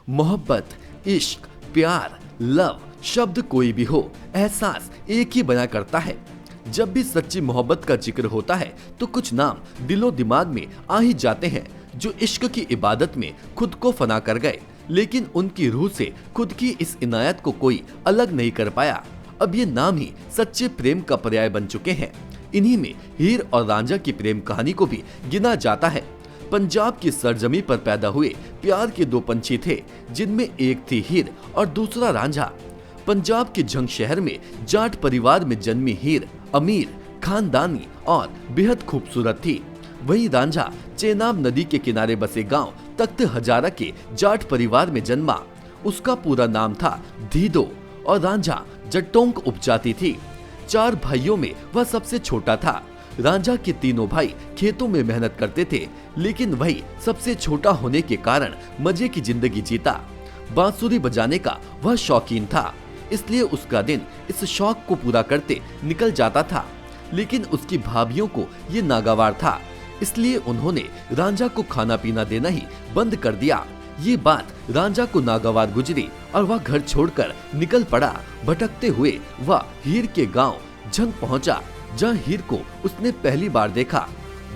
मोहब्बत, इश्क, प्यार, लव शब्द कोई भी हो, एहसास एक ही बना करता है। जब भी सच्ची मोहब्बत का जिक्र होता है तो कुछ नाम दिलो दिमाग में आ ही जाते हैं, जो इश्क की इबादत में खुद को फना कर गए, लेकिन उनकी रूह से खुद की इस इनायत को कोई अलग नहीं कर पाया। अब ये नाम ही सच्चे प्रेम का पर्याय बन चुके हैं। इन्हीं में हीर और रांझा की प्रेम कहानी को भी गिना जाता है। पंजाब की सरजमी पर पैदा हुए प्यार के दो पंछी थे, जिनमें एक थी हीर और दूसरा रांझा। पंजाब के झंग शहर में जाट परिवार में जन्मी हीर अमीर, खानदानी और बेहद खूबसूरत थी। वहीं रांझा चेनाब नदी के किनारे बसे गांव तख्त हजारा के जाट परिवार में जन्मा। उसका पूरा नाम था धीदो और रांझा जट्टोंक उपजाति थी। 4 भाइयों में वह सबसे छोटा था। रांझा के तीनों भाई खेतों में मेहनत करते थे, लेकिन वही सबसे छोटा होने के कारण मजे की जिंदगी जीता। बांसुरी बजाने का वह शौकीन था, इसलिए उसका दिन इस शौक को पूरा करते निकल जाता था। लेकिन उसकी भाभियों को ये नागवार था, इसलिए उन्होंने रांझा को खाना पीना देना ही बंद कर दिया। ये बात रांझा को नागवार गुजरी और वह घर छोड़कर निकल पड़ा। भटकते हुए वह हीर के गांव झंग पहुंचा, जहां हीर को उसने पहली बार देखा।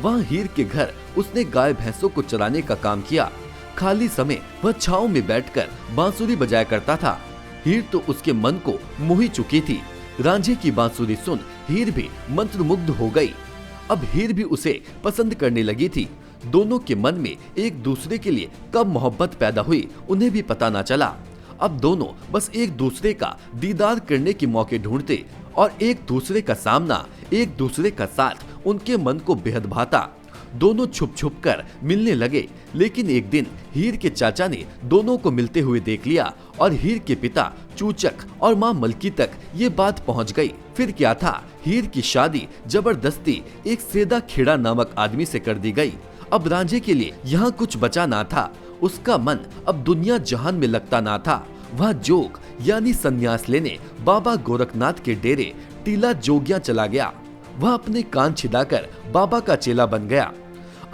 वहां हीर के घर उसने गाय भैंसों को चराने का काम किया। खाली समय वह छांव में बैठकर बांसुरी बजाया करता था। हीर तो उसके मन को मोही चुकी थी। रांझे की बांसुरी सुन हीर भी मंत्रमुग्ध हो गई। अब हीर भी उसे पसंद करने लगी थी। दोनों के मन में एक दूसरे के लिए कब मोहब्बत पैदा हुई उन्हें भी पता न चला। अब दोनों बस एक दूसरे का दीदार करने के मौके ढूंढते और एक दूसरे का सामना, एक दूसरे का साथ उनके मन को बेहद भाता। दोनों छुप छुप कर मिलने लगे, लेकिन एक दिन हीर के चाचा ने दोनों को मिलते हुए देख लिया और हीर के पिता चूचक और माँ मलकी तक ये बात पहुँच गई। फिर क्या था, हीर की शादी जबरदस्ती एक सेदा खेड़ा नामक आदमी से कर दी गई। अब रांझे के लिए यहाँ कुछ बचा ना था। उसका मन अब दुनिया जहान में लगता ना था। वह जोग यानी संन्यास लेने बाबा गोरखनाथ के डेरे टीला जोगिया चला गया। वह अपने कान छिदाकर बाबा का चेला बन गया।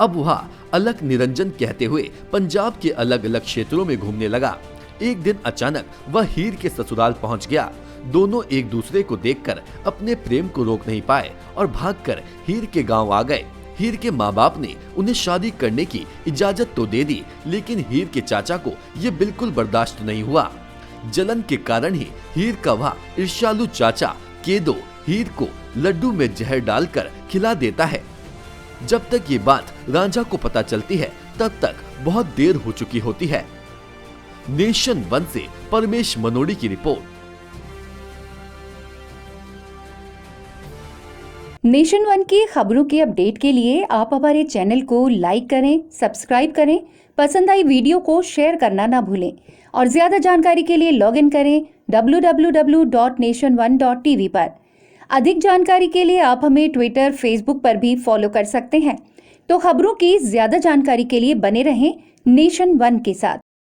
अब वह अलख निरंजन कहते हुए पंजाब के अलग अलग क्षेत्रों में घूमने लगा। एक दिन अचानक वह हीर के ससुराल पहुंच गया। दोनों एक दूसरे को देखकर अपने प्रेम को रोक नहीं पाए और भागकर हीर के गांव आ गए। हीर के माँ बाप ने उन्हें शादी करने की इजाजत तो दे दी, लेकिन हीर के चाचा को ये बिल्कुल बर्दाश्त नहीं हुआ। जलन के कारण ही हीर का वह ईर्ष्यालु चाचा केदो हीर को लड्डू में जहर डालकर खिला देता है। जब तक ये बात रांझा को पता चलती है, तब तक बहुत देर हो चुकी होती है। नेशन 1 से परमेश मनोड़ी की रिपोर्ट। नेशन 1 की खबरों के अपडेट के लिए आप हमारे चैनल को लाइक करें, सब्सक्राइब करें, पसंद आई वीडियो को शेयर करना ना भूलें और ज्यादा जानकारी के लिए लॉग इन करें www.nation1.tv पर। अधिक जानकारी के लिए आप हमें ट्विटर, फेसबुक पर भी फॉलो कर सकते हैं। तो खबरों की ज्यादा जानकारी के लिए बने रहें नेशन 1 के साथ।